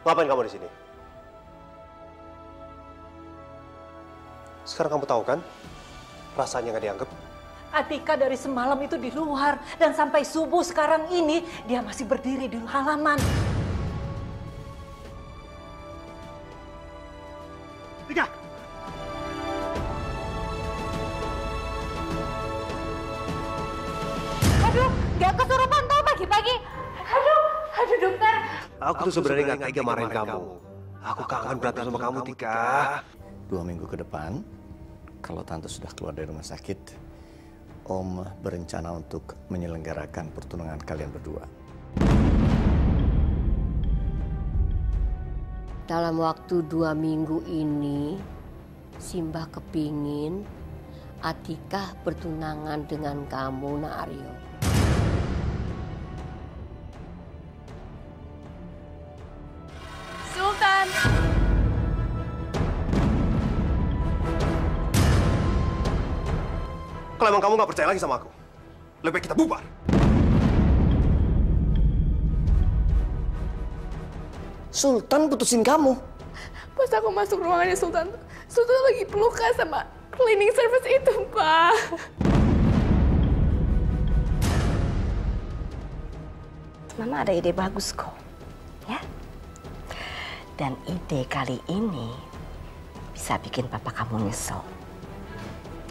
Ngapain kamu di sini? Sekarang kamu tahu kan rasanya nggak dianggap? Atika dari semalam itu di luar dan sampai subuh sekarang ini dia masih berdiri di halaman. Tika! Aduh, nggak kesurupan tau pagi-pagi. Aduh dokter. Aku tuh sebenarnya nggak tega marahin kamu. Aku kangen berantem sama kamu, Tika. 2 minggu ke depan, kalau Tante sudah keluar dari rumah sakit, Om berencana untuk menyelenggarakan pertunangan kalian berdua. Dalam waktu 2 minggu ini, Simbah kepingin Atika bertunangan dengan kamu, Nak Aryo. Sultan. Kalau emang kamu nggak percaya lagi sama aku, lebih baik kita bubar. Sultan putusin kamu. Pas aku masuk ruangannya Sultan lagi pelukan sama cleaning service itu, Pak. Mama ada ide bagus kok, ya. Dan ide kali ini bisa bikin papa kamu nyesel.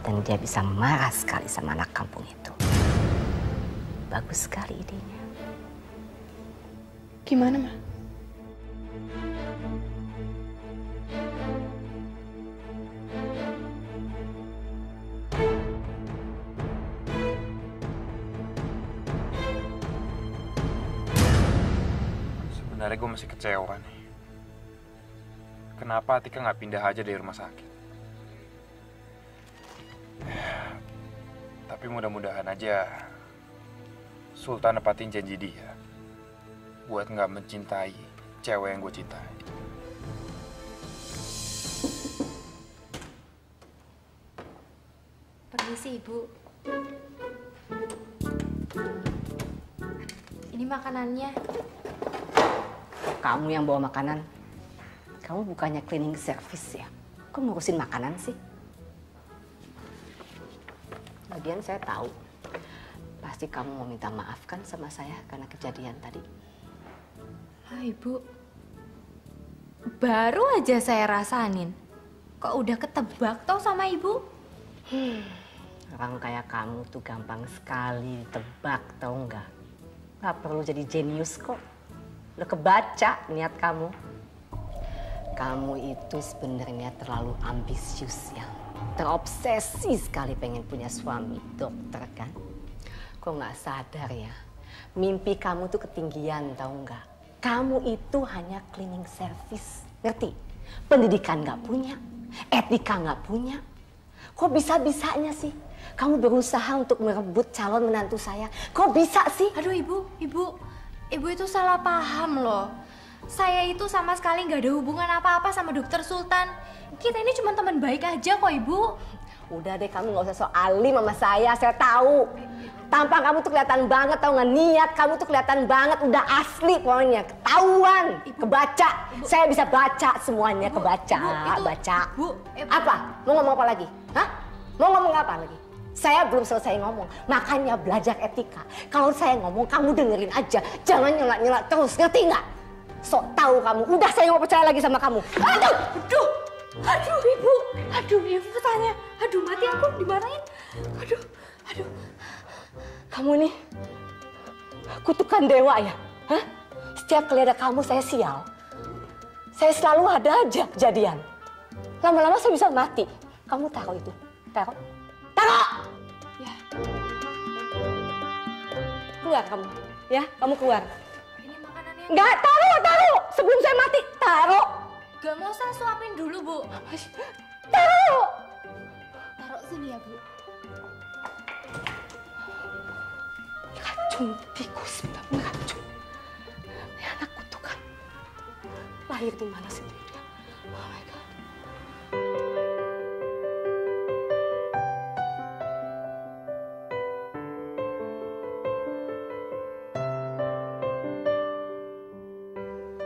Dan dia bisa marah sekali sama anak kampung itu. Bagus sekali idenya. Gimana, Ma? Sebenarnya gue masih kecewa nih. Kenapa Atika nggak pindah aja dari rumah sakit? Tapi mudah-mudahan aja Sultan nepatin janji dia buat nggak mencintai cewek yang gue cintai. Permisi, Ibu. Ini makanannya. Kamu yang bawa makanan. Kamu bukannya cleaning service ya? Kok ngurusin makanan sih? Lagian saya tahu. Pasti kamu mau minta maaf kan sama saya karena kejadian tadi. Ah, Ibu. Baru aja saya rasain. Kok udah ketebak tau sama Ibu? Orang kayak kamu tuh gampang sekali ditebak, tau nggak? Nggak perlu jadi jenius kok. Udah kebaca niat kamu. Kamu itu sebenarnya terlalu ambisius ya. Terobsesi sekali pengen punya suami dokter kan? Kok nggak sadar ya? Mimpi kamu tuh ketinggian tau nggak? Kamu itu hanya cleaning service, ngerti? Pendidikan nggak punya, etika nggak punya. Kok bisa-bisanya sih kamu berusaha untuk merebut calon menantu saya? Kok bisa sih? Aduh Ibu itu salah paham loh. Saya itu sama sekali nggak ada hubungan apa-apa sama Dokter Sultan. Kita ini cuma teman baik aja kok Ibu. Udah deh, kamu nggak usah so alim sama saya tahu. Tampang kamu tuh kelihatan banget, tau nggak? Niat kamu tuh kelihatan banget, udah asli pokoknya, ketahuan, kebaca. Ibu. Saya bisa baca semuanya, Ibu, kebaca, Ibu, baca. Ibu, apa? Mau ngomong apa lagi? Hah? Mau ngomong apa lagi? Saya belum selesai ngomong, makanya belajar etika. Kalau saya ngomong, kamu dengerin aja, jangan nyelak-nyelak terus, ngerti nggak? Sok tahu kamu, udah saya nggak percaya lagi sama kamu. Aduh Ibu tanya, aduh mati aku dimarahin. Aduh. Kamu nih kutukan dewa ya? Hah? Setiap kali ada kamu saya sial. Saya selalu ada aja kejadian. Lama-lama saya bisa mati. Kamu taruh itu. Taruh. Ya. Keluar kamu. Ya, kamu keluar. Ini makanannya. Nggak, taruh. Sebelum saya mati, taruh. Gak mau saya suapin dulu, Bu. Taruh. Taruh sini ya, Bu. Racun tikus, benar racun. Ini anak kutukan. Lahir di mana sih dia? Oh my God.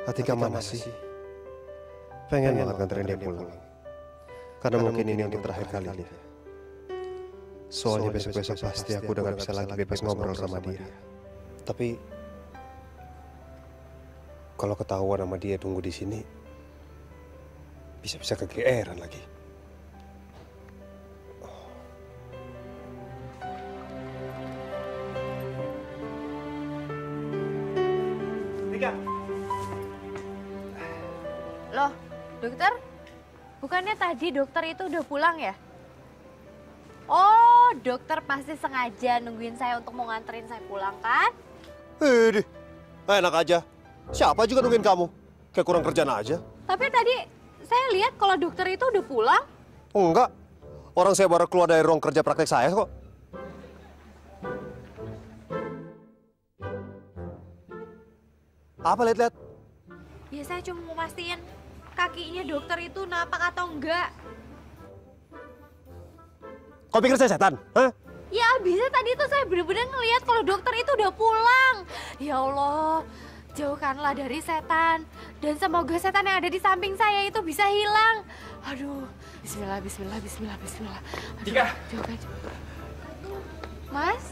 Atika mana sih? Pengen banget nganterin dia pulang. Karena mungkin ini untuk terakhir kalinya. Soalnya besok-besok pasti aku udah gak bisa lagi bebas ngobrol sama dia. Tapi kalau ketahuan sama dia tunggu di sini, bisa-bisa kegeeran lagi. Tika. Loh, dokter? Bukannya tadi dokter itu udah pulang ya? Oh, dokter pasti sengaja nungguin saya untuk mau nganterin saya pulang, kan? Enak aja. Siapa juga nungguin kamu? Kayak kurang kerjaan aja. Tapi tadi saya lihat kalau dokter itu udah pulang. Enggak. Orang saya baru keluar dari ruang kerja praktek saya kok. Apa lihat-lihat? Ya saya cuma mau mastiin kakinya dokter itu napak atau enggak. Kau pikir saya setan? Hah? Ya abisnya tadi tuh saya bener-bener ngeliat kalau dokter itu udah pulang. Ya Allah, jauhkanlah dari setan. Dan semoga setan yang ada di samping saya itu bisa hilang. Aduh, bismillah, bismillah, bismillah, bismillah. Aduh, Tika. jauhkan. Mas?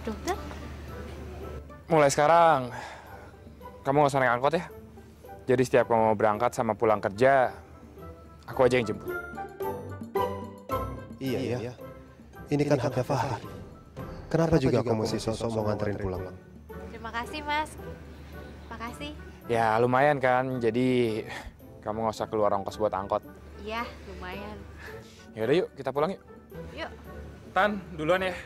Dokter? Mulai sekarang, kamu gak usah naik angkot ya. Jadi setiap kamu mau berangkat sama pulang kerja, aku aja yang jemput. Iya. Ini kan haknya Fahri. Kenapa juga kamu mesti sosok mau nganterin pulang? Terima kasih, Mas. Makasih. Ya lumayan kan, jadi kamu gak usah keluar ongkos buat angkot. Iya, lumayan. Yaudah yuk, kita pulang yuk. Yuk. Tan, duluan ya.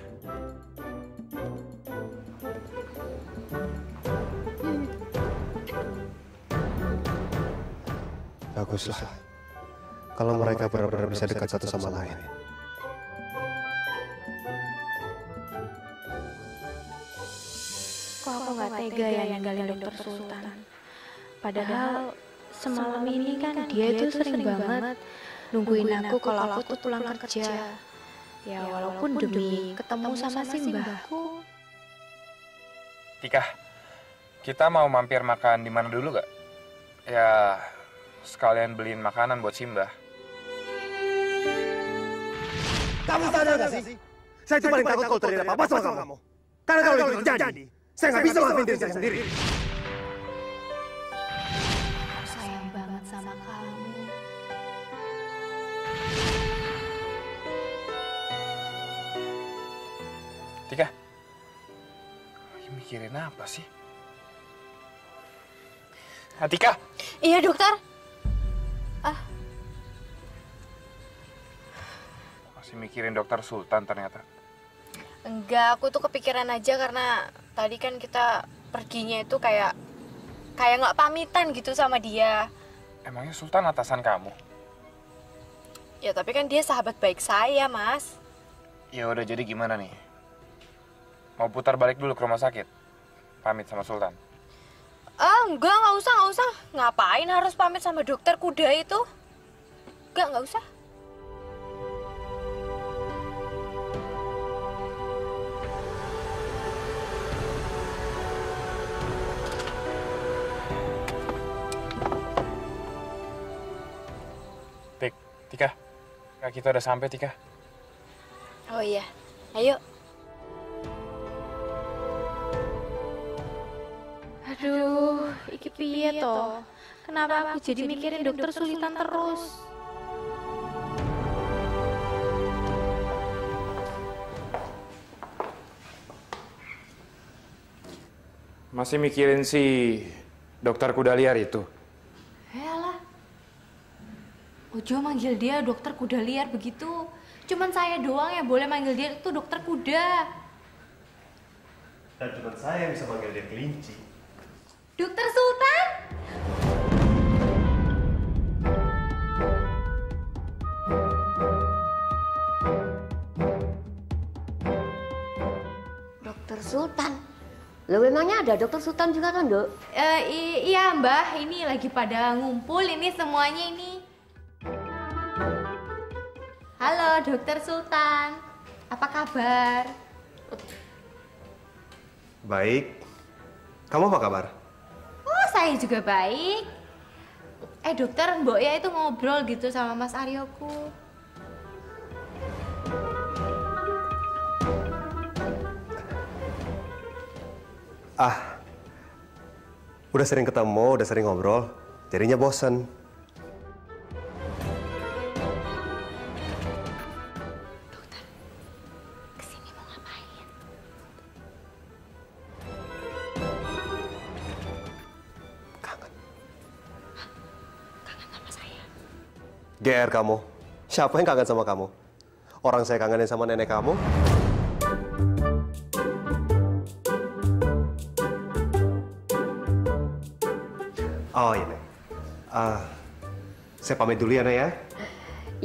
Baguslah. Kalau mereka benar-benar bisa dekat satu sama lain. Kok aku nggak tega ya ninggalin dokter Sultan? Padahal semalam ini kan dia itu sering banget nungguin aku kalau aku tuh pulang kerja. Ya walaupun demi ketemu sama simbahku. Tika, kita mau mampir makan di mana dulu gak? Ya, sekalian beliin makanan buat Simbah. Kamu sadar gak sih? Saya itu paling takut kalau terjadi apa-apa sama kamu. Karena kalau itu terjadi, saya nggak bisa maafin diri saya sendiri. Sayang banget sama kamu. Tika, mikirin apa sih? Tika! Iya dokter. Masih mikirin dokter Sultan ternyata. Enggak, aku tuh kepikiran aja karena tadi kan kita perginya itu kayak nggak pamitan gitu sama dia. Emangnya Sultan atasan kamu? Ya tapi kan dia sahabat baik saya, Mas. Ya udah, jadi gimana nih? Mau putar balik dulu ke rumah sakit? Pamit sama Sultan? Nggak usah. Ngapain harus pamit sama dokter kuda itu? Nggak usah. Tika, kita udah sampai, Tika. Oh iya, ayo. Aduh, iki piye toh? Kenapa aku jadi mikirin dokter Sultan terus? Masih mikirin si dokter kuda liar itu? Yalah. Ojo manggil dia dokter kuda liar begitu. Cuman saya doang yang boleh manggil dia itu dokter kuda. Dan cuma saya yang bisa manggil dia kelinci. Dokter Sultan? Dokter Sultan? Loh memangnya ada dokter Sultan juga kan, Dok? Iya Mbah, ini lagi pada ngumpul ini semuanya ini. Halo dokter Sultan, apa kabar? Baik. Kamu apa kabar? Oh saya juga baik. Dokter, Mbok ya itu ngobrol gitu sama Mas Aryoku. Udah sering ketemu, udah sering ngobrol, jadinya bosen. Dokter, kesini mau ngapain? Kangen. Kangen sama saya. GR kamu. Siapa yang kangen sama kamu? Orang saya kangenin sama nenek kamu. Oh ini. Saya pamit dulu ya, Nak ya.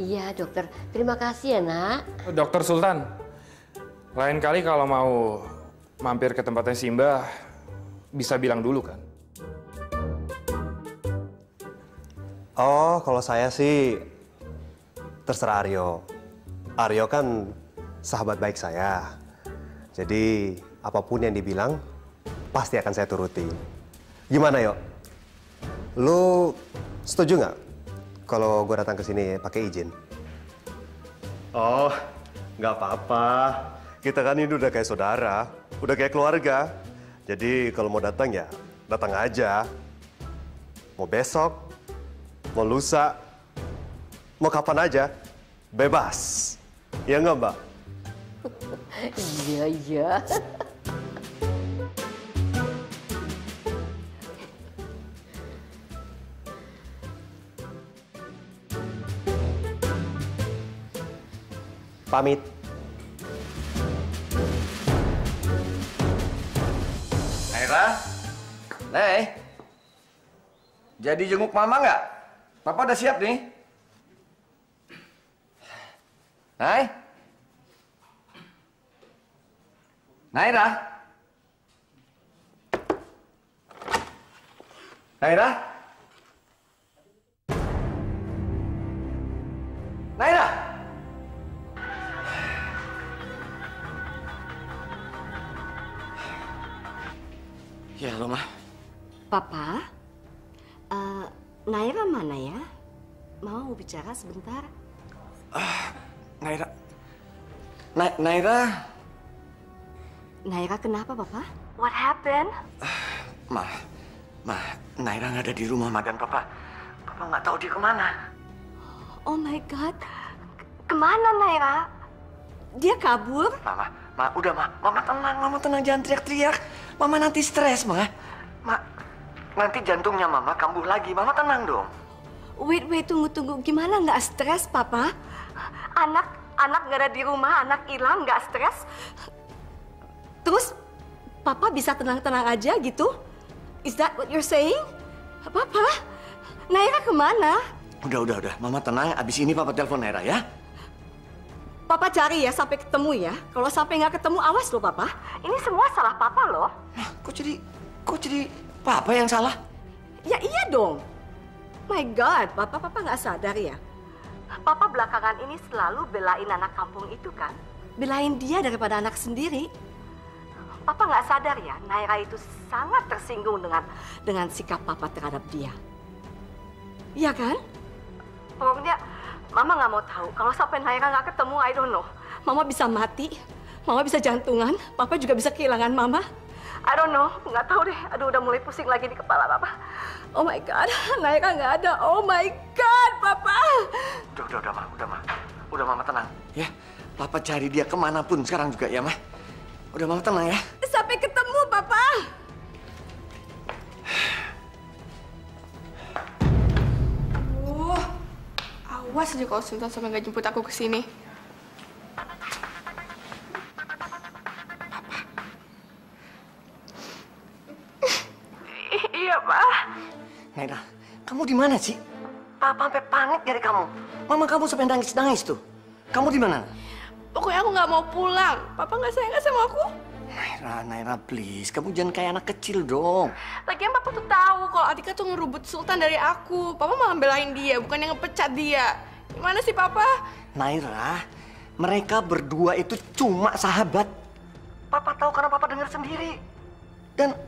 Iya, dokter. Terima kasih ya, Nak. Dokter Sultan, lain kali kalau mau mampir ke tempatnya Simba, bisa bilang dulu kan? Oh, kalau saya sih terserah Aryo. Aryo kan sahabat baik saya. Jadi apapun yang dibilang pasti akan saya turuti. Gimana, Yo? Lu setuju nggak kalau gue datang ke sini pakai izin? Oh, nggak apa-apa. Kita kan ini udah kayak saudara, udah kayak keluarga. Jadi kalau mau datang ya datang aja. Mau besok, mau lusa, mau kapan aja, bebas. Ya nggak, Mbak? Iya, iya. Pamit. Naira? Nay? Jadi jenguk Mama nggak? Papa udah siap nih. Nay? Naira? Naira? Naira? Ya, halo, Ma. Papa, Naira mana ya? Mau bicara sebentar? Naira. Naira. Naira kenapa, Papa? What happened? Ma, Naira nggak ada di rumah, Ma, dan Papa nggak tahu dia kemana. Oh my God, kemana Naira? Dia kabur? Ma, udah, Mama tenang, jangan teriak-teriak. Mama nanti stres, Ma, nanti jantungnya Mama kambuh lagi. Mama tenang dong. Wait, tunggu. Gimana nggak stres, Papa? Anak nggak ada di rumah, anak hilang, nggak stres? Terus, Papa bisa tenang-tenang aja gitu? Is that what you're saying? Papa, Naira kemana? Udah. Mama tenang, abis ini Papa telepon Naira, ya? Papa cari ya sampai ketemu ya. Kalau sampai nggak ketemu, awas loh Papa. Ini semua salah Papa loh. Kok jadi Papa yang salah? Ya iya dong. My God, Papa nggak sadar ya. Papa belakangan ini selalu belain anak kampung itu kan. Belain dia daripada anak sendiri. Papa nggak sadar ya, Naira itu sangat tersinggung dengan sikap Papa terhadap dia. Iya kan? Pokoknya Mama nggak mau tahu. Kalau sampai Naira nggak ketemu, I don't know. Mama bisa mati, Mama bisa jantungan, Papa juga bisa kehilangan Mama. I don't know, nggak tahu deh. Aduh, udah mulai pusing lagi di kepala Papa. Oh my God, Naira nggak ada. Oh my God, Papa. Udah, Ma. Udah, Mama tenang, ya. Papa cari dia kemanapun sekarang juga, ya, Ma. Udah, Mama tenang, ya. Sampai ketemu, Papa. Awas aja kalau Sultan sampai nggak jemput aku ke sini. Iya, Pak. Naira, kamu di mana sih? Papa sampai panik dari kamu. Mama kamu sampai nangis tuh. Kamu di mana? Pokoknya aku nggak mau pulang. Papa nggak sayang sama aku. Naira, please. Kamu jangan kayak anak kecil dong. Lagian Papa tuh tahu kalau Atika tuh ngerubut Sultan dari aku. Papa malah belain dia, bukannya ngepecat dia. Gimana sih, Papa? Naira, mereka berdua itu cuma sahabat. Papa tahu karena Papa dengar sendiri. Dan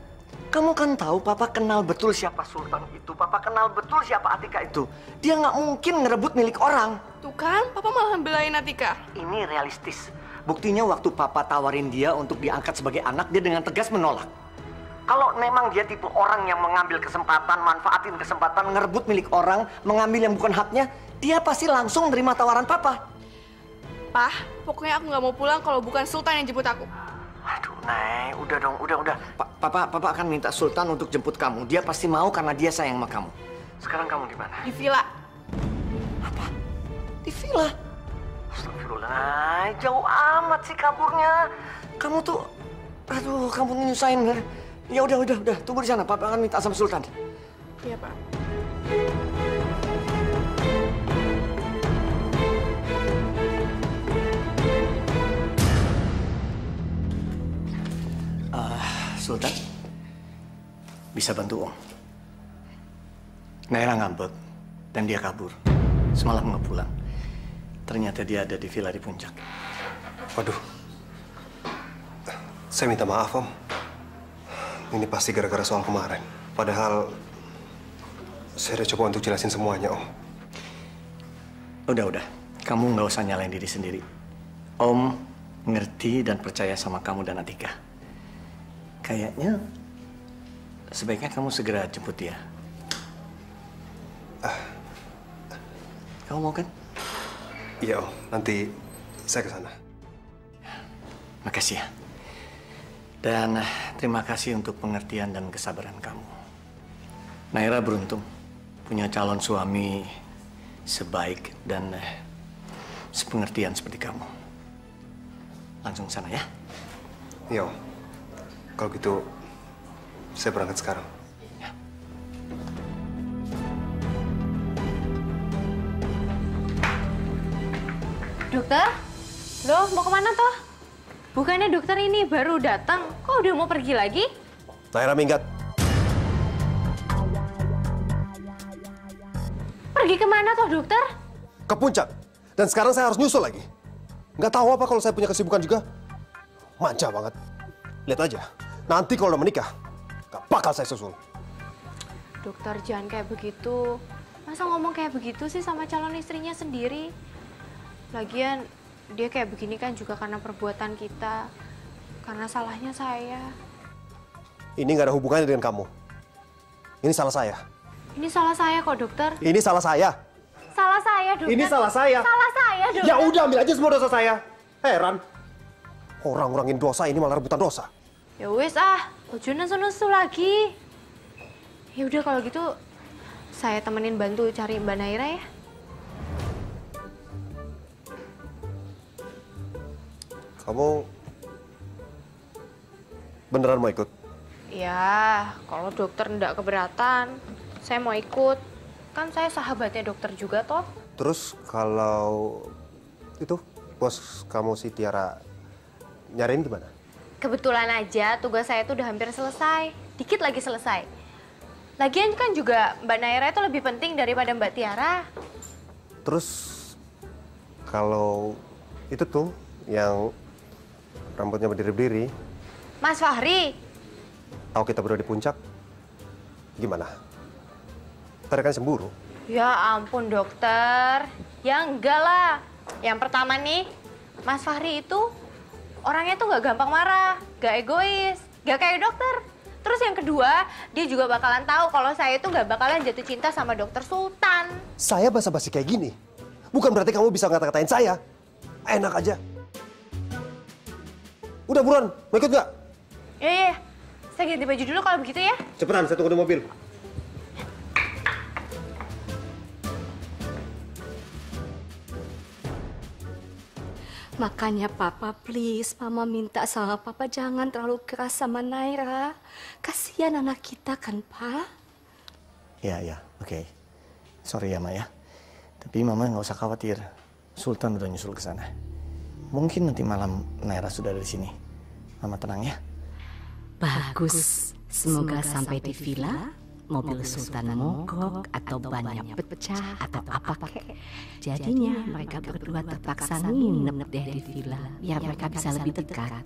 Kamu kan tahu Papa kenal betul siapa Sultan itu. Papa kenal betul siapa Atika itu. Dia nggak mungkin ngerebut milik orang. Tuh kan, Papa malah belain Atika. Ini realistis. Buktinya waktu Papa tawarin dia untuk diangkat sebagai anak, dia dengan tegas menolak. Kalau memang dia tipe orang yang mengambil kesempatan, manfaatin kesempatan, ngerebut milik orang, mengambil yang bukan haknya, dia pasti langsung nerima tawaran Papa. Pah, pokoknya aku nggak mau pulang kalau bukan Sultan yang jemput aku. Aduh, Nay, udah dong, udah. Papa akan minta Sultan untuk jemput kamu. Dia pasti mau karena dia sayang sama kamu. Sekarang kamu di mana? Di villa. Apa? Di villa? Astagfirullah, Nay, jauh amat sih kaburnya. Kamu tuh, aduh, kamu nyusahin. Ya udah, tunggu di sana. Papa akan minta sama Sultan. Iya, Pak. Sultan, bisa bantu Om. Naira ngambek dan dia kabur. Semalam nggak pulang. Ternyata dia ada di villa di puncak. Waduh, saya minta maaf Om. Ini pasti gara-gara soal kemarin. Padahal saya udah coba untuk jelasin semuanya Om. Udah. Kamu nggak usah nyalain diri sendiri. Om ngerti dan percaya sama kamu dan Atika. Kayaknya sebaiknya kamu segera jemput dia. Kamu mau kan? Iya Om, nanti saya ke sana. Makasih ya. Dan terima kasih untuk pengertian dan kesabaran kamu. Naira beruntung punya calon suami sebaik dan sepengertian seperti kamu. Langsung sana ya. Iya Om. Kalau gitu, saya berangkat sekarang. Ya. Dokter? Loh, mau kemana toh? Bukannya dokter ini baru datang, kok udah mau pergi lagi? Naira minggat. Pergi kemana toh dokter? Ke puncak. Dan sekarang saya harus nyusul lagi. Nggak tahu apa kalau saya punya kesibukan juga. Manja banget. Lihat aja. Nanti kalau udah menikah, gak bakal saya susul. Dokter, jangan kayak begitu. Masa ngomong kayak begitu sih sama calon istrinya sendiri? Lagian, dia kayak begini kan juga karena perbuatan kita. Karena salahnya saya. Ini gak ada hubungannya dengan kamu. Ini salah saya. Ini salah saya kok, dokter. Ini salah saya. Salah saya, dokter. Ini salah saya. Salah saya, dokter. Ya udah, ambil aja semua dosa saya. Heran. Orang ngurangin dosa, ini malah rebutan dosa. Ya wes ojo nesu-nesu lagi. Ya udah kalau gitu saya temenin bantu cari Mbak Naira ya. Kamu beneran mau ikut? Ya, kalau dokter ndak keberatan, saya mau ikut. Kan saya sahabatnya dokter juga toh. Terus kalau itu bos kamu si Tiara nyariin gimana? Kebetulan aja tugas saya itu udah hampir selesai. Dikit lagi selesai. Lagian kan juga Mbak Naira itu lebih penting daripada Mbak Tiara. Terus kalau itu tuh yang rambutnya berdiri-berdiri, Mas Fahri, tahu kita berdua di puncak, gimana? Ntar kan cemburu. ya ampun dokter. Ya enggak lah. Yang pertama nih, Mas Fahri itu orangnya tuh gak gampang marah, gak egois, gak kayak dokter. Terus yang kedua, dia juga bakalan tahu kalau saya itu gak bakalan jatuh cinta sama dokter Sultan. Saya basa-basi kayak gini, bukan berarti kamu bisa ngata-ngatain saya. Enak aja. Udah buruan, mau ikut nggak? Iya. Saya ganti baju dulu kalau begitu ya. Cepetan, saya tunggu di mobil. Makanya Papa, please, Mama minta sama Papa jangan terlalu keras sama Naira. Kasihan anak kita kan, Pa? Ya, oke. Sorry ya, Ma ya. Tapi Mama nggak usah khawatir. Sultan udah nyusul ke sana. Mungkin nanti malam Naira sudah ada di sini. Mama tenang ya. Bagus. Semoga sampai di villa, mobil Sultan mogok atau banyak pecah atau apa kek. Jadinya mereka berdua terpaksa nginep deh di villa biar mereka bisa lebih dekat.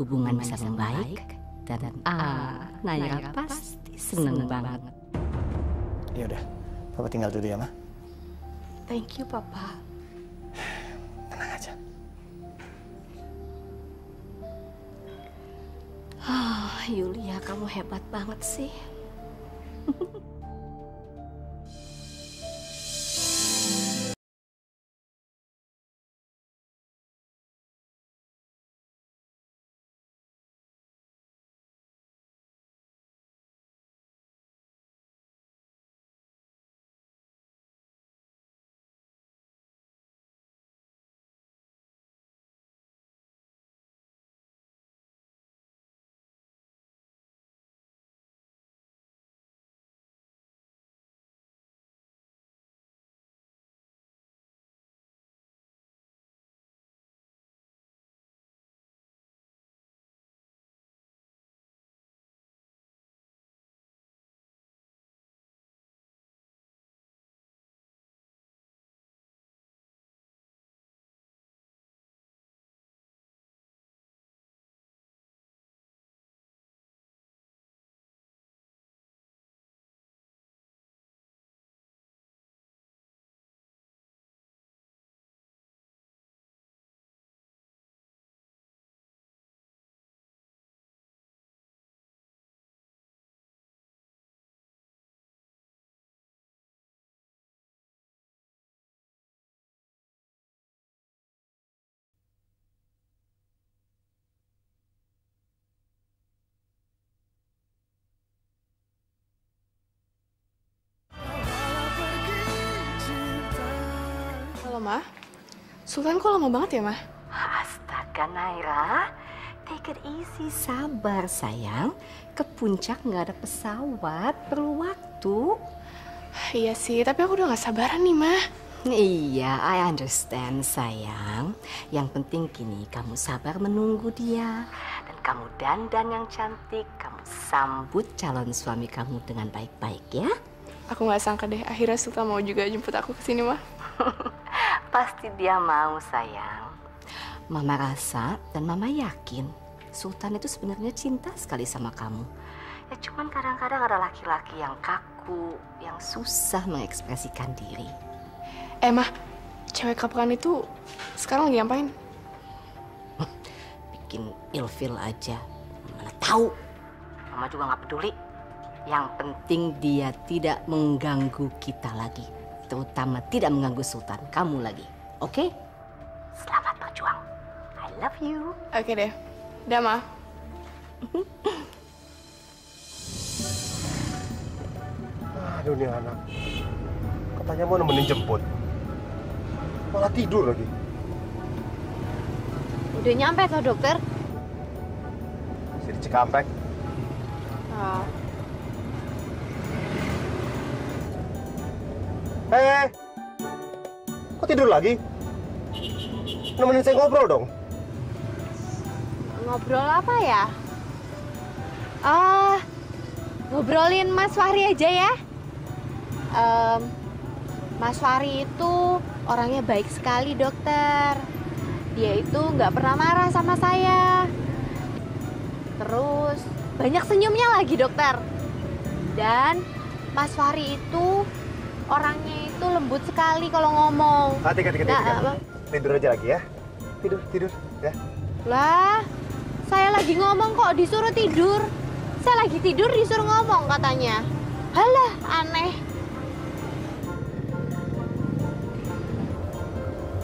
Hubungan bisa membaik Dan Naira pasti seneng banget. Ya udah, Papa tinggal dulu ya, Ma. Thank you, Papa. Tenang aja. Yulia, kamu hebat banget sih. Halo, Ma. Sultan kok lama banget ya, Ma? Astaga, Naira. Take it easy, sabar sayang. Ke puncak nggak ada pesawat, perlu waktu. Iya sih, tapi aku udah gak sabaran nih, Ma. Iya, I understand sayang. Yang penting gini, kamu sabar menunggu dia. Dan kamu dandan yang cantik, kamu sambut calon suami kamu dengan baik-baik ya. Aku gak sangka deh, akhirnya Sultan mau juga jemput aku ke sini, Ma. Pasti dia mau sayang. Mama rasa dan Mama yakin Sultan itu sebenarnya cinta sekali sama kamu. Ya cuman kadang-kadang ada laki-laki yang kaku, yang susah mengekspresikan diri. Ma, cewek kapukan itu sekarang lagi ngapain? Bikin ilfil aja. Mana tahu. Mama juga nggak peduli. Yang penting dia tidak mengganggu kita lagi. Terutama tidak mengganggu Sultan, kamu lagi. Oke? Selamat berjuang. I love you. Oke deh. Dah, Ma. Aduh, nih anak. Katanya mau nemenin jemput. Malah tidur lagi. Udah nyampe toh dokter? Masih di Cikampek. Oh. Kok tidur lagi? Nemenin saya ngobrol dong. Ngobrol apa ya? Ngobrolin Mas Fahri aja ya. Mas Fahri itu orangnya baik sekali dokter. Dia itu nggak pernah marah sama saya. Terus banyak senyumnya lagi dokter. Dan Mas Fahri itu orangnya itu lembut sekali kalau ngomong. Tiga. Tidur aja lagi ya. Tidur ya. Lah, saya lagi ngomong kok disuruh tidur. Saya lagi tidur disuruh ngomong katanya. Halah, aneh.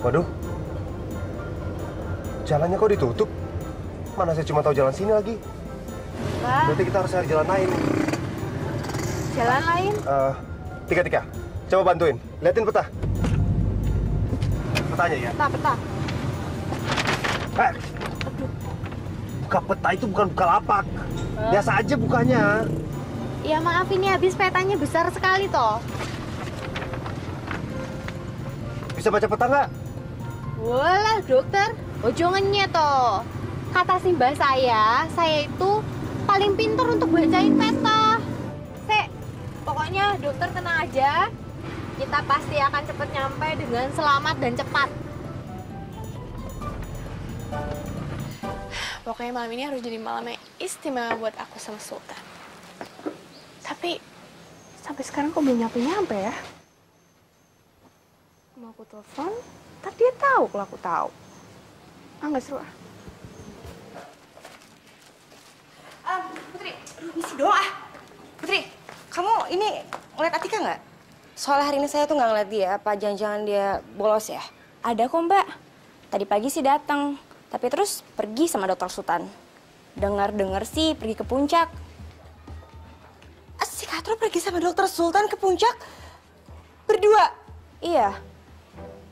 Waduh. Jalannya kok ditutup? Mana saya cuma tahu jalan sini lagi. Lah, Berarti kita harus cari jalan lain. jalan lain? Tiga. Coba bantuin. Liatin peta. Petanya ya. Peta. Buka peta itu bukan buka lapak. Biasa aja bukanya. Ya maaf, ini habis petanya besar sekali toh. Bisa baca peta nggak? Walah dokter, ojo ngenyet toh. Kata si mbak saya itu paling pintar untuk bacain peta. Pokoknya dokter tenang aja. Kita pasti akan cepat nyampe dengan selamat dan cepat. Pokoknya malam ini harus jadi malam yang istimewa buat aku sama Sultan. Tapi sampai sekarang kok belum nyampe-nyampe ya? Mau aku telepon, ntar dia tahu kalau aku tahu. Nggak seru ah. Putri, misi doa. Putri, kamu ini ngeliat Atika nggak? Soalnya hari ini saya tuh nggak ngeliat dia. Apa jangan-jangan dia bolos ya? Ada kok Mbak. Tadi pagi sih datang, tapi terus pergi sama Dokter Sultan. Dengar-dengar sih pergi ke puncak. Si Katro pergi sama Dokter Sultan ke puncak? Berdua? Iya.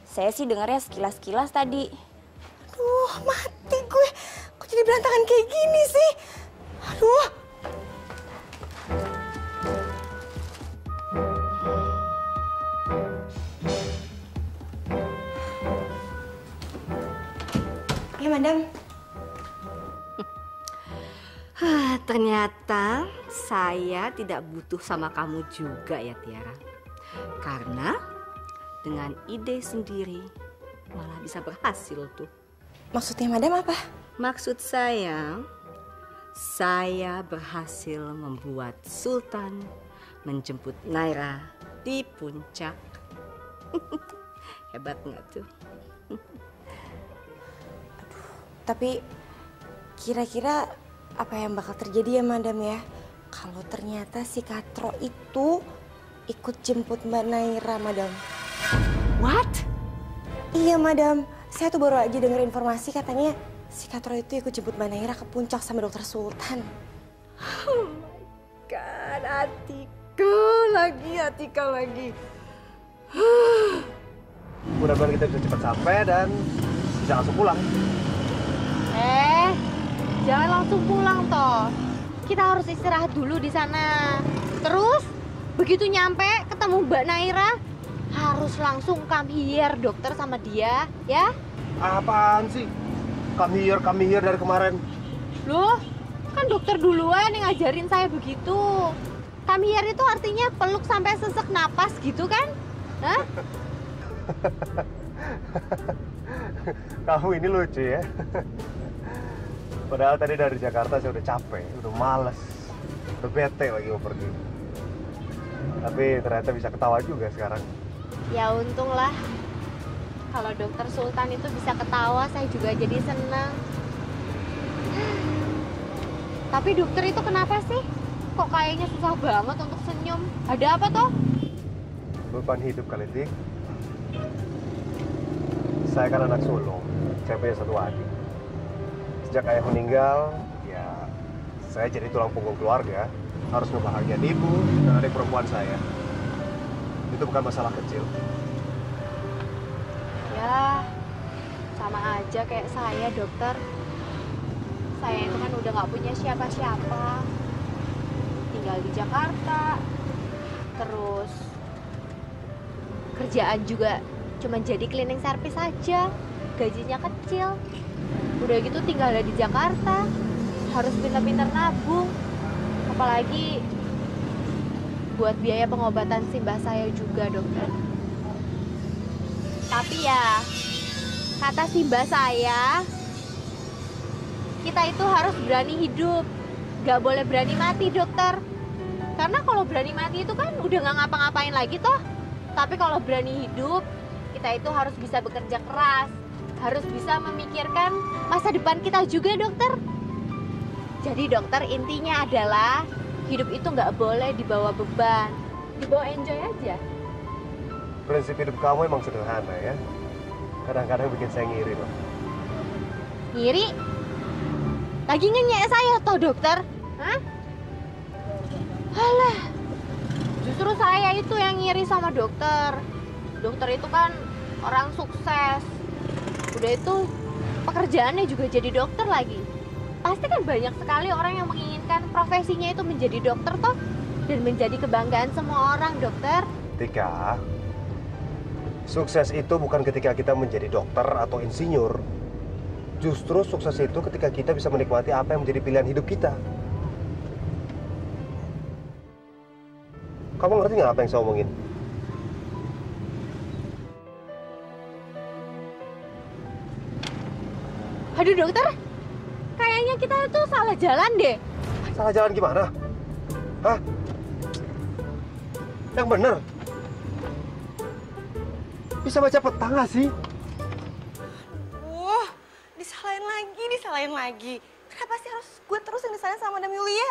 Saya sih dengarnya sekilas-kilas tadi. Aduh, mati gue. Kok jadi berantakan kayak gini sih? Aduh. Ya, Madam. Ternyata saya tidak butuh sama kamu juga ya Tiara. Karena dengan ide sendiri malah bisa berhasil tuh. Maksudnya Madam apa? Maksud saya berhasil membuat Sultan menjemput Naira di puncak. Hebat nggak tuh? Tapi kira-kira apa yang bakal terjadi ya Madam ya? Kalau ternyata si Katro itu ikut jemput Mbak Naira, Madam. What? Iya, Madam. Saya tuh baru aja dengar informasi katanya si Katro itu ikut jemput Mbak Naira ke puncak sama Dokter Sultan. Oh my God, Atika lagi. Mudah-mudahan kita bisa cepat sampai dan bisa langsung pulang. Jangan langsung pulang toh. Kita harus istirahat dulu di sana. Terus begitu nyampe ketemu Mbak Naira, harus langsung come here dokter sama dia, ya? Apaan sih? Come here dari kemarin. Loh, kan dokter duluan yang ngajarin saya begitu. Come here itu artinya peluk sampai sesek napas gitu kan? Hah? Kamu ini lucu ya. Padahal tadi dari Jakarta saya udah capek, udah males, udah bete lagi mau pergi. Tapi ternyata bisa ketawa juga sekarang. Ya untunglah. Kalau Dokter Sultan itu bisa ketawa, saya juga jadi senang. Tapi dokter itu kenapa sih? Kok kayaknya susah banget untuk senyum? Ada apa toh? Beban hidup kali, Tik. Saya kan anak sulung, saya punya satu adik. Sejak ayah meninggal, ya saya jadi tulang punggung keluarga. Harus ngebahagiain ibu dan adik perempuan saya. Itu bukan masalah kecil. Ya, sama aja kayak saya, dokter. Saya itu kan udah nggak punya siapa-siapa. Tinggal di Jakarta. Terus kerjaan juga cuma jadi cleaning service aja. Gajinya kecil. Udah gitu tinggal di Jakarta. Harus pintar-pintar nabung. Apalagi buat biaya pengobatan si mbah saya juga, dokter. Tapi ya, kata si mbah saya, kita itu harus berani hidup. Gak boleh berani mati, dokter. Karena kalau berani mati itu kan udah gak ngapa-ngapain lagi toh. Tapi kalau berani hidup, kita itu harus bisa bekerja keras. Harus bisa memikirkan masa depan kita juga, dokter. Jadi dokter, intinya adalah hidup itu nggak boleh dibawa beban, dibawa enjoy aja. Prinsip hidup kamu emang sederhana ya. Kadang-kadang bikin saya ngiri loh. Ngiri? Lagi ngenyek saya toh, dokter? Hah? Alah, justru saya itu yang ngiri sama dokter. Dokter itu kan orang sukses. Udah itu pekerjaannya juga jadi dokter lagi. Pasti kan banyak sekali orang yang menginginkan profesinya itu menjadi dokter toh. Dan menjadi kebanggaan semua orang, dokter. Tika, sukses itu bukan ketika kita menjadi dokter atau insinyur. Justru sukses itu ketika kita bisa menikmati apa yang menjadi pilihan hidup kita. Kamu ngerti nggak apa yang saya omongin? Aduh dokter, kayaknya kayaknya kita itu salah jalan deh. Salah jalan gimana? Hah? Yang bener? Bisa baca peta nggak sih? Wah, disalahin lagi. Kenapa sih harus gue terus yang disalahin sama Madam Yulia?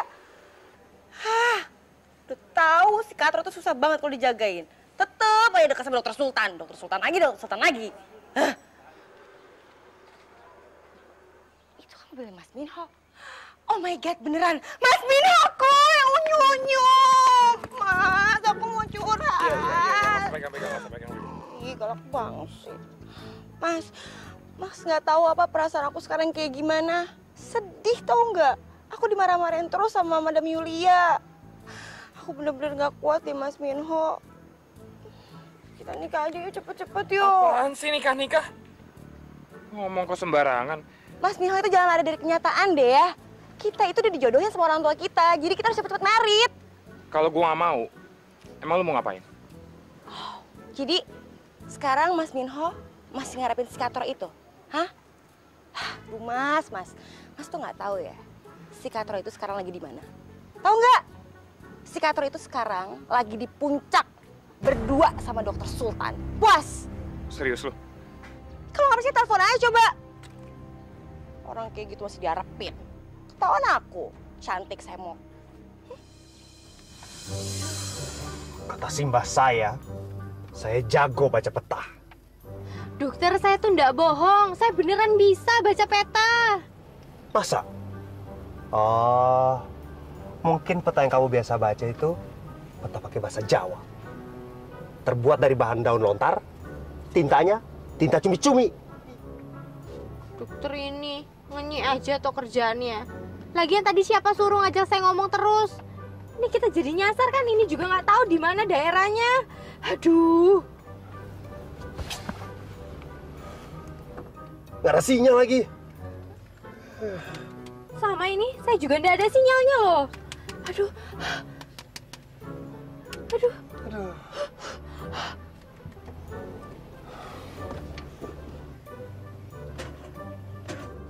Hah, udah tahu si Katro tuh susah banget kalau dijagain. Tetep aja dekat sama dokter Sultan lagi. Hah? Itu kan mobilnya Mas Minho. Oh my God, beneran. Mas Minho aku yang unyu-unyu. Mas, aku mau curhat. Iya. Pegang. Ih, galak banget sih. Mas nggak tahu apa perasaan aku sekarang kayak gimana. Sedih tau nggak? Aku dimarah-marahin terus sama Madam Yulia. Aku bener-bener nggak kuat deh Mas Minho. Kita nikah aja yuk, cepet-cepet yuk. Apaan sih nikah? Ngomong kok sembarangan. Mas Minho itu jangan lari dari kenyataan deh ya. Kita itu udah dijodohin sama orang tua kita, jadi kita harus cepet-cepet merit. Kalau gua nggak mau, emang lu mau ngapain? Jadi sekarang Mas Minho masih ngarepin si Katro itu, hah? Duh Mas tuh nggak tahu ya, si Katro itu sekarang lagi di mana? Tahu nggak? Si Katro itu sekarang lagi di puncak berdua sama dokter Sultan. Puas? Serius lu? Kalau nggak percaya telepon aja coba. Orang kayak gitu masih diharapin. Ketahuan aku, cantik semok. Kata Simbah saya jago baca peta. Dokter, saya tuh nggak bohong. Saya beneran bisa baca peta. Masa? Oh, mungkin peta yang kamu biasa baca itu peta pakai bahasa Jawa. Terbuat dari bahan daun lontar, tintanya tinta cumi-cumi. Dokter ini ngenyi aja tuh kerjaannya. Lagian tadi siapa suruh ngajak saya ngomong terus? Ini kita jadi nyasar kan, ini juga nggak tahu di mana daerahnya. Aduh. Nggak ada sinyal lagi. Sama ini, saya juga nggak ada sinyalnya loh. Aduh.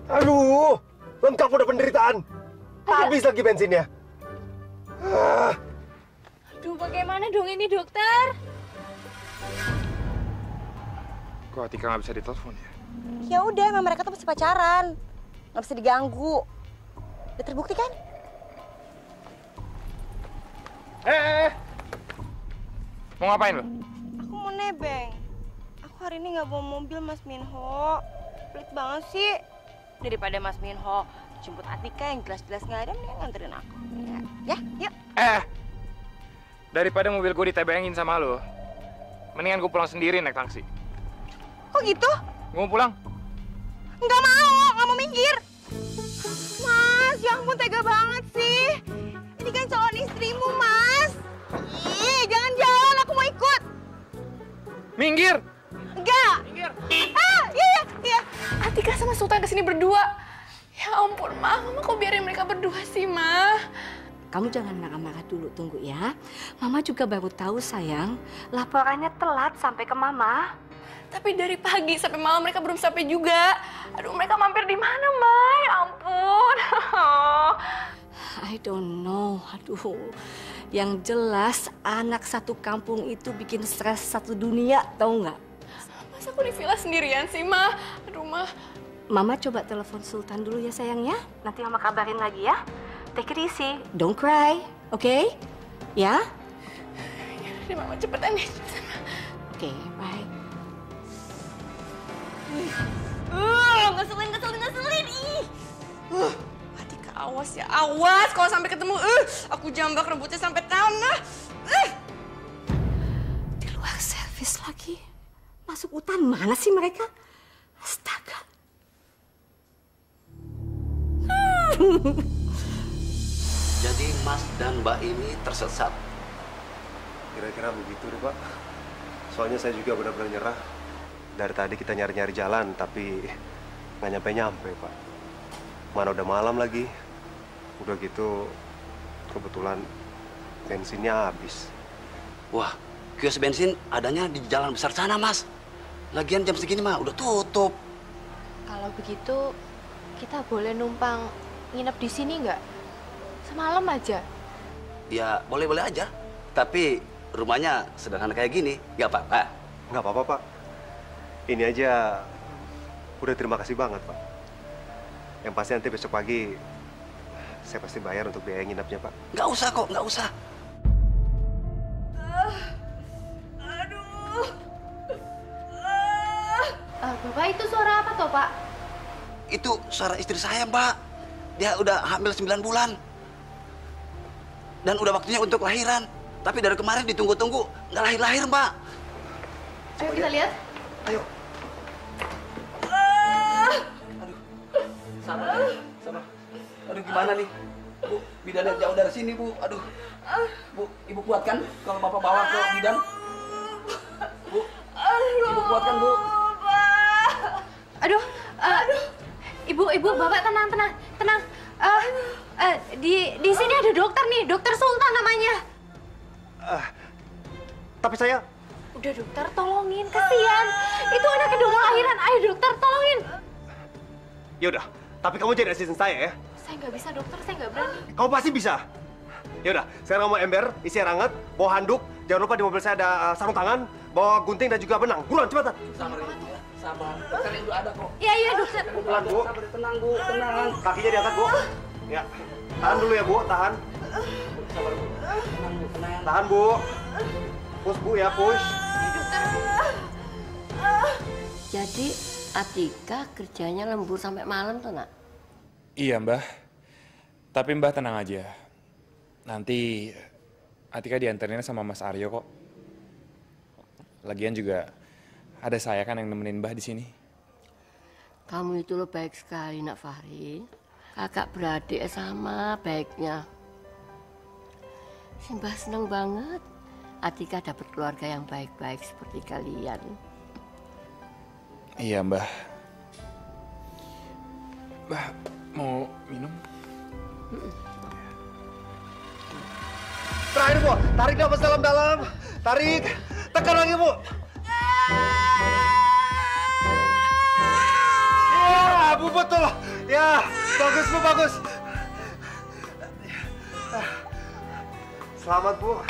Aduh, lengkap udah penderitaan. Habis lagi bensinnya. Aduh, bagaimana dong ini dokter? Kok Atika nggak bisa ditelepon ya? Ya udah, emang mereka tuh masih pacaran, nggak bisa diganggu. Udah terbukti kan? Mau ngapain lo? Aku mau nebeng. Aku hari ini nggak bawa mobil Mas Minho. Pelit banget sih. Daripada Mas Minho jemput Atika yang jelas-jelas nggak ada, mending nganterin aku. Ya, yuk. Daripada mobil gue ditebengin sama lo, mendingan gue pulang sendiri naik taksi. Kok gitu? Gue mau pulang. Nggak mau minggir. Mas, ya ampun tega banget sih. Ini kan calon istrimu, Mas. Ih, jangan jalan, aku mau ikut. Minggir. Enggak. Minggir. Iya. Atika sama Sultan kesini berdua. Ya ampun, Mama kok biarin mereka berdua sih, Ma? Kamu jangan marah-marah dulu, tunggu ya. Mama juga baru tahu, sayang. Laporannya telat sampai ke Mama. Tapi dari pagi sampai malam mereka belum sampai juga. Aduh, mereka mampir di mana, Ma? Ya ampun. I don't know, aduh. Yang jelas anak satu kampung itu bikin stres satu dunia, tahu nggak? Masa aku di villa sendirian sih, Ma? Aduh, Ma. Mama coba telepon Sultan dulu ya, sayang ya. Nanti Mama kabarin lagi ya. Take it easy, don't cry, oke? Ya? Ya, Mama cepetan ya. Oke, bye. Ngeselin. Ih. Atika, awas ya, awas. Kalau sampai ketemu, aku jambak rambutnya sampai tanah. Di luar servis lagi. Masuk hutan mana sih mereka? Astaga. Jadi Mas dan Mbak ini tersesat. Kira-kira begitu deh, Pak. Soalnya saya juga benar-benar nyerah. Dari tadi kita nyari-nyari jalan, tapi nggak nyampe-nyampe, Pak. Mana udah malam lagi. Udah gitu, kebetulan bensinnya habis. Wah, kios bensin adanya di jalan besar sana, Mas. Lagian jam segini mah udah tutup. Kalau begitu, kita boleh numpang nginep di sini nggak? Semalam aja. Ya boleh-boleh aja. Tapi rumahnya sederhana kayak gini, nggak apa-apa. Nggak apa-apa, Pak. Ini aja udah terima kasih banget, Pak. Yang pasti nanti besok pagi saya pasti bayar untuk biaya nginapnya, Pak. Nggak usah kok, nggak usah. Bapak itu suara apa toh, Pak? Itu suara istri saya, Mbak. Dia udah hamil 9 bulan. Dan udah waktunya untuk lahiran. Tapi dari kemarin ditunggu-tunggu, nggak lahir-lahir, Mbak. Ayo kita lihat. Ayo. Sabar, sabar. Aduh, gimana nih? Bu, bidannya jauh dari sini, Bu. Aduh. Bu, Ibu kuat kan kalau Bapak bawa ke bidan? Bu, Ibu kuat kan, Bu? Aduh, ibu, Bapak tenang. Di sini ada dokter nih, Dokter Sultan namanya. Tapi saya... Udah dokter, tolongin, kasihan. Itu anaknya udah mau lahiran, ayo dokter, tolongin. Ya udah, tapi kamu jadi asisten saya ya. Saya nggak bisa dokter, saya nggak berani. Kamu pasti bisa. Ya udah, sekarang kamu ember, isi air hangat, bawa handuk. Jangan lupa di mobil saya ada sarung tangan, bawa gunting dan juga benang. Buruan, cepetan. Sabar, ya. Sabar. Dokter yang udah ada kok. Iya, dokter. Pelan, Bu. Sabar, tenang, Bu. Tenang. Kakinya diangkat, Bu. Ya. Tahan dulu ya, Bu. Tahan. Sabar, Bu. Tenang, Bu. Tenang. Tahan, Bu. Push, Bu, ya. Push. Jadi Atika kerjanya lembur sampai malam tuh, Nak? Iya, Mbah. Tapi Mbah tenang aja. Nanti Atika dianterin sama Mas Aryo kok. Lagian juga ada saya kan yang nemenin Mbah di sini. Kamu itu lo baik sekali, Nak Fahri. Kakak beradik sama baiknya. Mbah seneng banget Atika dapat keluarga yang baik-baik seperti kalian. Iya, Mbah. Mbah, mau minum? Terakhir, Bu. Tarik nafas dalam-dalam. Tarik. Tekan lagi, Bu. Ya, Bu, betul. Ya, bagus, Bu, bagus. Selamat, Bu.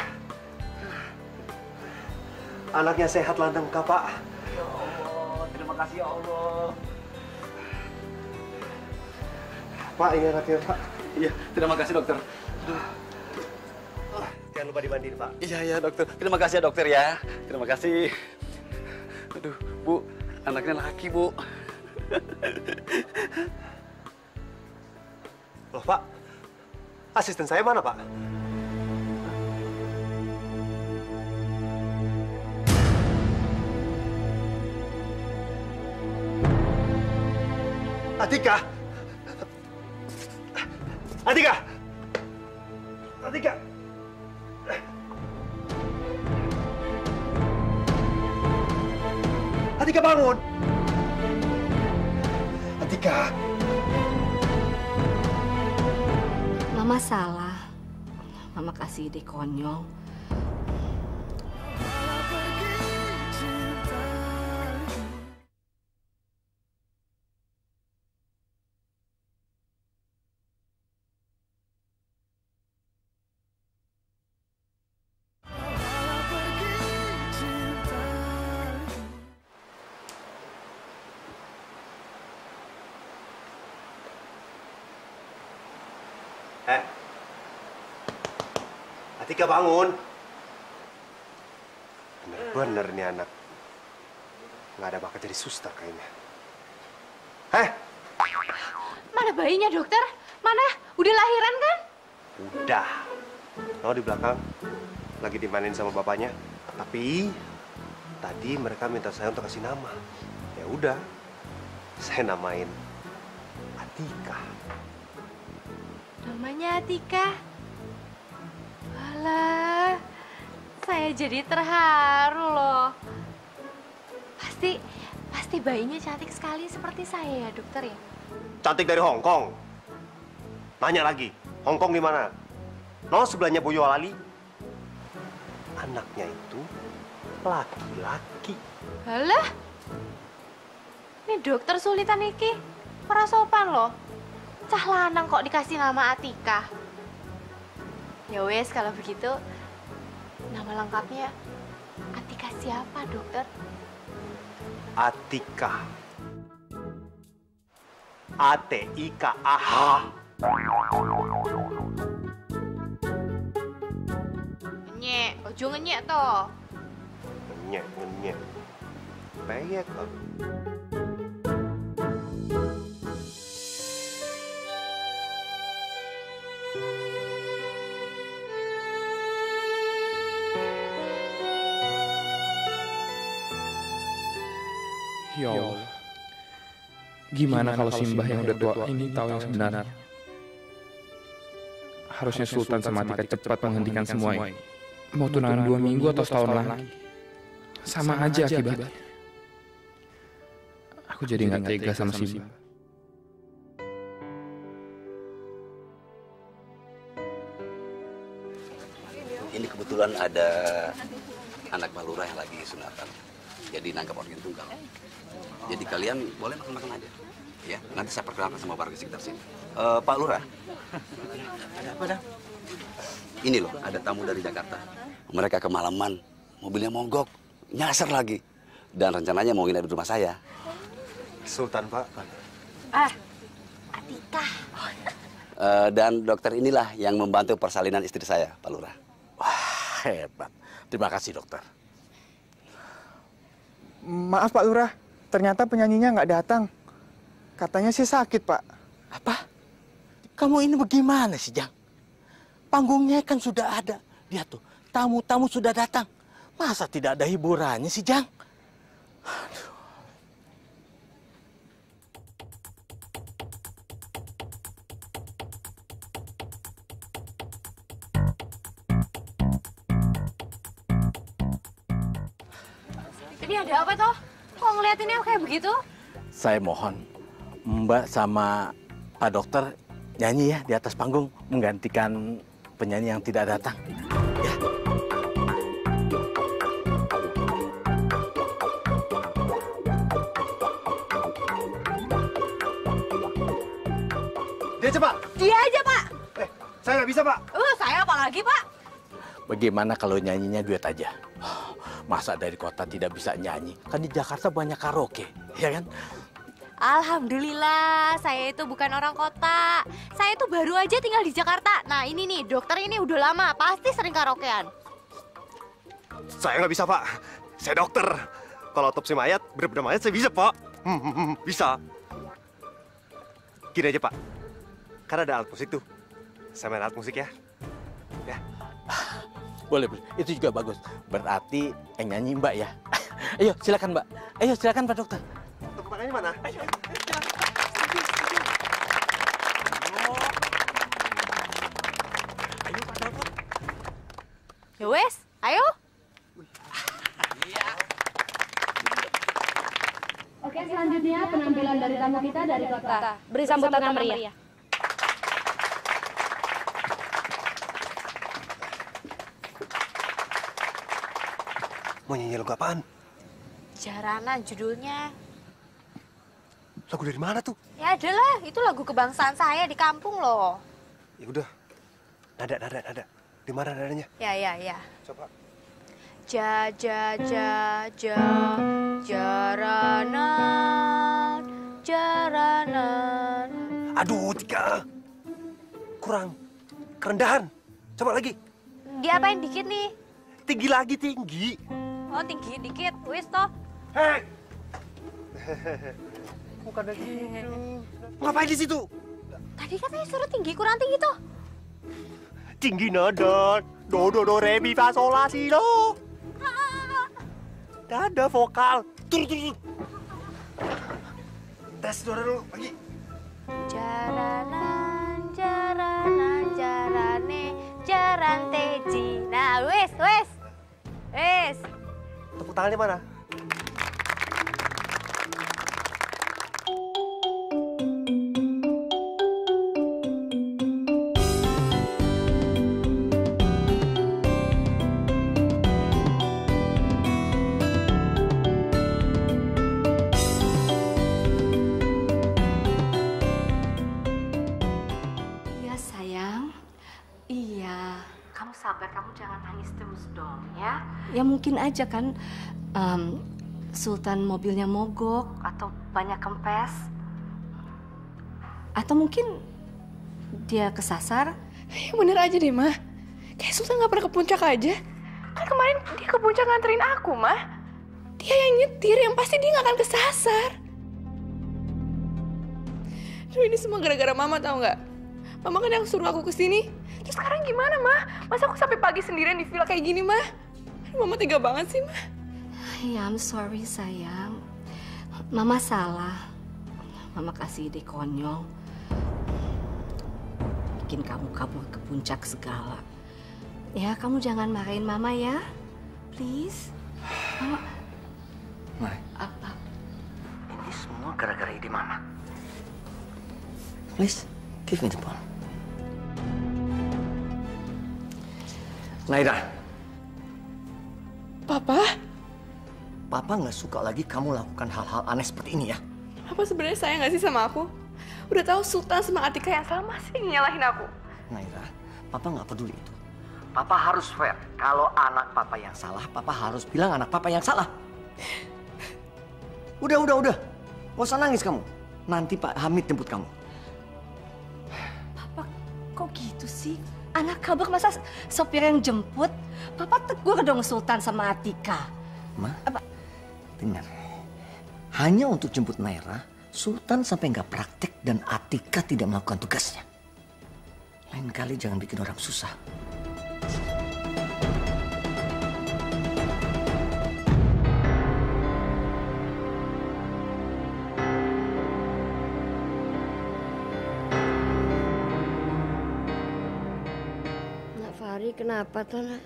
Anaknya sehat lengkap, Pak. Ya Allah, terima kasih ya Allah. Pak, ini anaknya, Pak. Iya, terima kasih dokter. Jangan lupa dimandiin, Pak. Iya, dokter. Terima kasih ya dokter ya. Terima kasih. Aduh, Bu, anaknya laki, Bu. Loh, Pak. Asisten saya mana, Pak? Atika! Atika! Atika! Atika, bangun! Atika! Mama salah. Mama kasih ide konyol. Atika, bangun. Bener nih anak. Nggak ada bakat jadi suster kayaknya. Mana bayinya dokter? Mana? Udah lahiran kan? Udah. Oh, di belakang. Lagi dimainin sama bapaknya. Tapi tadi mereka minta saya untuk kasih nama. Ya udah. Saya namain Atika. Namanya Atika. Alah, saya jadi terharu loh. Pasti bayinya cantik sekali seperti saya ya dokter ya? Cantik dari Hong Kong. Nanya lagi, Hong Kong di mana? No, sebelahnya Boyolali. Anaknya itu laki-laki. Alah, ini dokter sulitan iki. Ora sopan loh. Cah lanang kok dikasih nama Atika. Ya wes, kalau begitu nama lengkapnya Atika siapa, dokter? Atika. A-T-I-K-A-H. Ngenyek, ojo ngenyek toh. Ngenyek. Peyek loh. Ya Allah, gimana kalau Simbah yang udah tua ini tahu yang sebenarnya? Harusnya Sultan sama Atika cepat menghentikan semua ini. Mau tunangan 2 minggu atau setahun lagi, sama aja akibatnya. Aku jadi nggak tega sama Simbah. Ini kebetulan ada anak Pak Lurah yang lagi sunatan. Jadi nangkap organ tunggal. Jadi kalian boleh makan-makan aja. Ya, nanti saya perkenalkan sama warga sekitar sini. Pak Lurah. Ada apa, dah? Ini loh, ada tamu dari Jakarta. Mereka kemalaman, mobilnya mogok, nyasar lagi. Dan rencananya mau nginep di rumah saya. Sultan, Pak. Atika. Dan dokter inilah yang membantu persalinan istri saya, Pak Lurah. Wah, hebat. Terima kasih, dokter. Maaf, Pak Lurah. Ternyata penyanyinya nggak datang. Katanya sih sakit, Pak. Apa? Kamu ini bagaimana sih, Jang? Panggungnya kan sudah ada. Lihat tuh, tamu-tamu sudah datang. Masa tidak ada hiburannya sih, Jang? Aduh. Ini ada apa toh? Kok ngeliatinnya kayak begitu? Saya mohon, Mbak sama Pak Dokter nyanyi ya di atas panggung, menggantikan penyanyi yang tidak datang. Ya. Dia aja, Pak. Dia aja, Pak. Saya nggak bisa, Pak. Saya apa lagi, Pak? Bagaimana kalau nyanyinya duet aja? Masa dari kota tidak bisa nyanyi? Kan di Jakarta banyak karaoke, ya kan? Alhamdulillah, saya itu bukan orang kota. Saya itu baru aja tinggal di Jakarta. Nah ini nih, dokter ini udah lama, pasti sering karaokean. Saya nggak bisa, Pak. Saya dokter. Kalau otopsi mayat, bener-bener mayat saya bisa, Pak. Bisa. Gini aja, Pak. Karena ada alat musik tuh. Saya main alat musik ya. Ya. Boleh, boleh. Itu juga bagus. Berarti yang nyanyi Mbak ya. Ayo, silakan Mbak. Ayo, silakan Pak Dokter. Tepuk tangannya mana? Ayo. Ayo, Pak Dokter. Ya wes, ayo. Oke, selanjutnya penampilan dari tamu kita dari kota. Beri sambutan yang meriah. Mau nyanyi lagu apaan? Jaranan judulnya. Lagu dari mana tuh? Ya adalah, itu lagu kebangsaan saya di kampung loh. Ya udah. Nada. Di mana nadanya? Ya. Coba. Jaranan. Aduh, Tika. Kurang. Kerendahan. Coba lagi. Diapain dikit nih? Tinggi lagi, tinggi. Oh, tinggi dikit. Wis toh. Hei. Bukan dari situ. Ngapain di situ? Tadi katanya suruh tinggi, kurang tinggi toh. Tinggi nada. Do re mi fa sol la si do. Nada vokal. Turun. Tes suara dulu, lagi. Jaran teji. Nah, wis. Tepuk tangannya mana? bagus dong ya. Ya mungkin aja kan Sultan mobilnya mogok atau banyak kempes. Atau mungkin dia kesasar. Ya bener aja deh, Ma. Kayak Sultan gak pernah ke puncak aja. Kan kemarin dia ke puncak nganterin aku, Ma. Dia yang nyetir, yang pasti dia gak akan kesasar. Duh, ini semua gara-gara Mama, tahu nggak? Mama kan yang suruh aku kesini. Terus sekarang gimana, Ma? Masa aku sampai pagi sendirian di villa kayak gini, Ma? Mama tega banget sih, Ma. Ya, I'm sorry sayang. Mama salah. Mama kasih ide konyol. Bikin kamu kabur ke puncak segala. Ya, kamu jangan marahin Mama ya. Please. Mama. Mai. Apa? Ini semua gara-gara ide Mama. Please, give me the phone. Naira. Papa? Papa nggak suka lagi kamu lakukan hal-hal aneh seperti ini ya. Apa sebenarnya sayang nggak sih sama aku? Udah tahu Sultan sama Atika yang salah masih nyalahin aku. Naira, Papa nggak peduli itu. Papa harus fair. Kalau anak Papa yang salah, Papa harus bilang anak Papa yang salah. Udah. Nggak usah nangis kamu. Nanti Pak Hamid jemput kamu. Papa, kok gitu sih? Anak kabur masa sopir yang jemput? Papa tegur dong Sultan sama Atika. Ma, dengar. Hanya untuk jemput Naira, Sultan sampai nggak praktek dan Atika tidak melakukan tugasnya. Lain kali jangan bikin orang susah. Fahri, kenapa toh, Nak?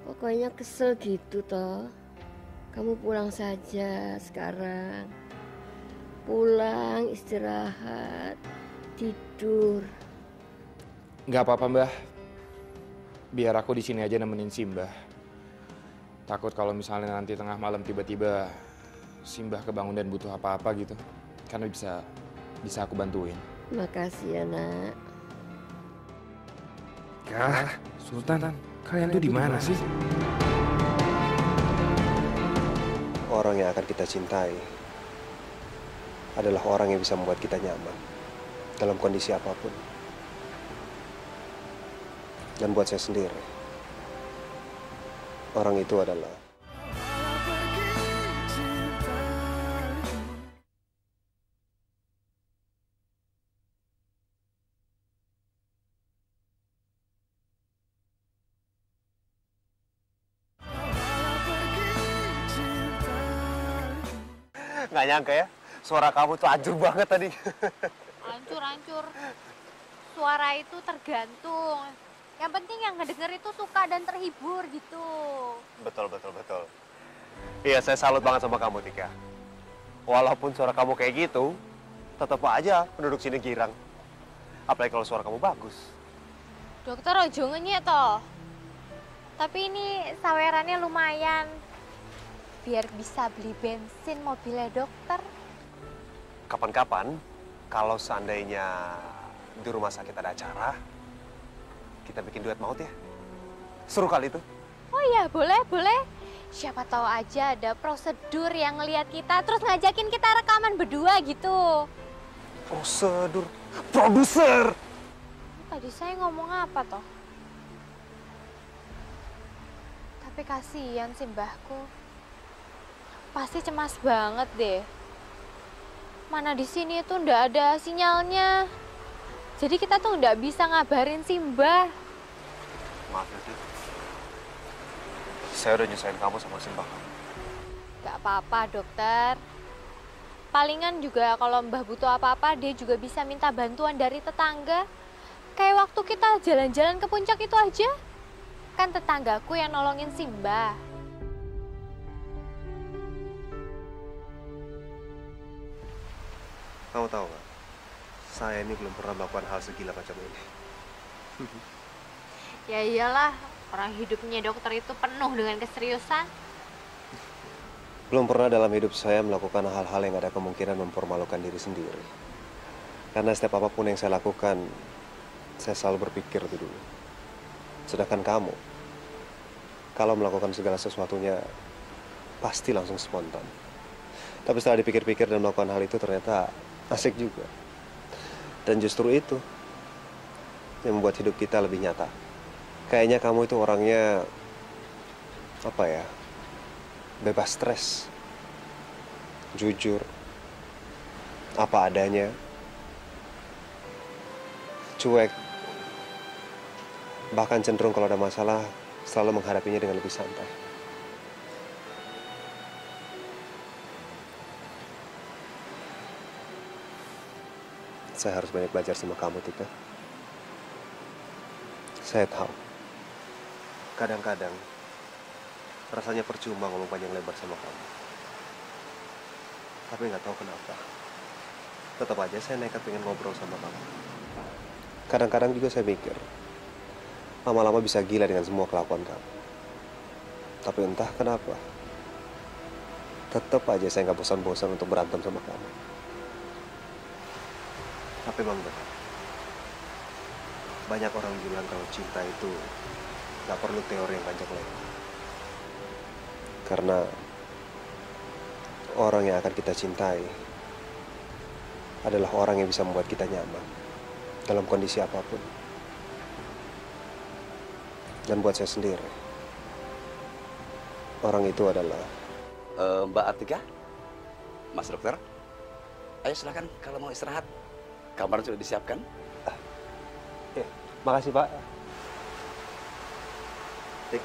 Pokoknya kesel gitu toh. Kamu pulang saja sekarang. Pulang, istirahat, tidur. Nggak apa-apa, Mbah. Biar aku di sini aja nemenin Simbah. Takut kalau misalnya nanti tengah malam tiba-tiba Simbah kebangun dan butuh apa-apa gitu. Karena bisa aku bantuin. Makasih ya, Nak. Kah, Sultan, kalian tuh di mana sih? Orang yang akan kita cintai adalah orang yang bisa membuat kita nyaman dalam kondisi apapun. Dan buat saya sendiri, orang itu adalah nggak nyangka ya, suara kamu tuh hancur banget tadi. Hancur. Suara itu tergantung. Yang penting yang ngedenger itu suka dan terhibur gitu. Betul. Iya, saya salut banget sama kamu, Tika. Walaupun suara kamu kayak gitu, tetap aja penduduk sini girang. Apalagi kalau suara kamu bagus. Dokter ojo ngenyek toh. Tapi ini sawerannya lumayan. Biar bisa beli bensin mobilnya dokter. Kapan-kapan, kalau seandainya di rumah sakit ada acara, kita bikin duet maut ya. Seru kali itu. Oh iya, boleh. Siapa tahu aja ada prosedur yang ngelihat kita, terus ngajakin kita rekaman berdua gitu. Prosedur? Produser! Tadi saya ngomong apa toh? Tapi kasihan sih mbahku. Pasti cemas banget deh. Mana di sini tuh ndak ada sinyalnya. Jadi kita tuh ndak bisa ngabarin si Mbah. Maaf ya, Dik. Saya udah nyusahin kamu sama si Mbah. Gak apa-apa, dokter. Palingan juga kalau Mbah butuh apa-apa, dia juga bisa minta bantuan dari tetangga. Kayak waktu kita jalan-jalan ke puncak itu aja. Kan tetanggaku yang nolongin si Mbah. Kamu tahu nggak? Saya ini belum pernah melakukan hal segila macam ini. Ya iyalah, orang hidupnya dokter itu penuh dengan keseriusan. Belum pernah dalam hidup saya melakukan hal-hal yang ada kemungkinan mempermalukan diri sendiri. Karena setiap apapun yang saya lakukan, saya selalu berpikir lebih dulu. Sedangkan kamu, kalau melakukan segala sesuatunya, pasti langsung spontan. Tapi setelah dipikir-pikir dan melakukan hal itu ternyata asik juga. Dan justru itu yang membuat hidup kita lebih nyata. Kayaknya kamu itu orangnya, apa ya, bebas stres, jujur, apa adanya, cuek, bahkan cenderung kalau ada masalah selalu menghadapinya dengan lebih santai. Saya harus banyak belajar sama kamu, Tika. Saya tahu, kadang-kadang rasanya percuma ngomong panjang lebar sama kamu. Tapi nggak tahu kenapa, tetap aja saya nekat pengen ngobrol sama kamu. Kadang-kadang juga saya mikir, lama-lama bisa gila dengan semua kelakuan kamu. Tapi entah kenapa, tetap aja saya nggak bosan-bosan untuk berantem sama kamu. Tapi memang benar, banyak orang bilang kalau cinta itu nggak perlu teori yang panjang lebar. Karena orang yang akan kita cintai adalah orang yang bisa membuat kita nyaman dalam kondisi apapun. Dan buat saya sendiri, orang itu adalah Mbak Atika, Mas Dokter. Ayo silakan kalau mau istirahat. Kamar sudah disiapkan. Ya, makasih Pak. Tik,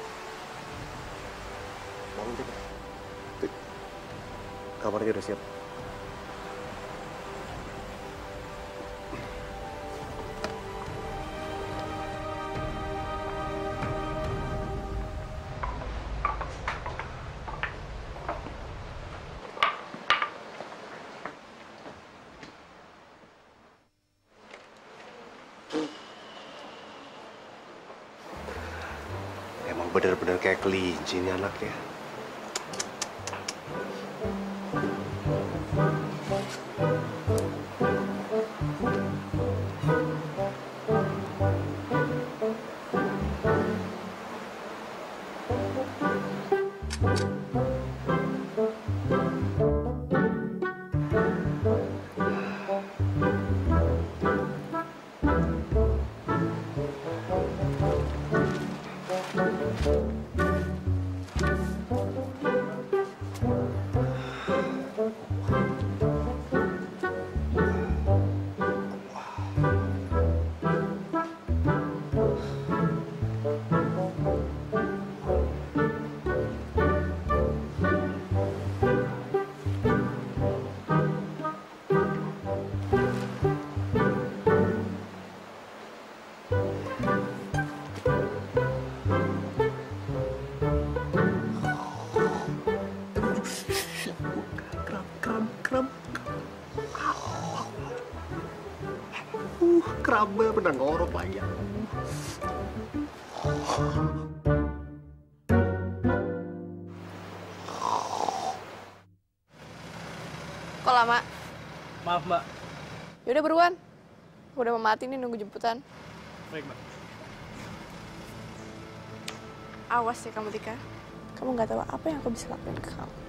bangun Tik. Tik, kamarnya udah siap. Bener-bener kayak kelinci nih anaknya. Kerabe benar ngorok lagi. Kok lama? Maaf, Mbak. Yaudah beruan. Aku udah mau mati nih nunggu jemputan. Baik, Mbak. Awas ya kamu, Tika. Kamu nggak tahu apa yang aku bisa lakuin ke kamu.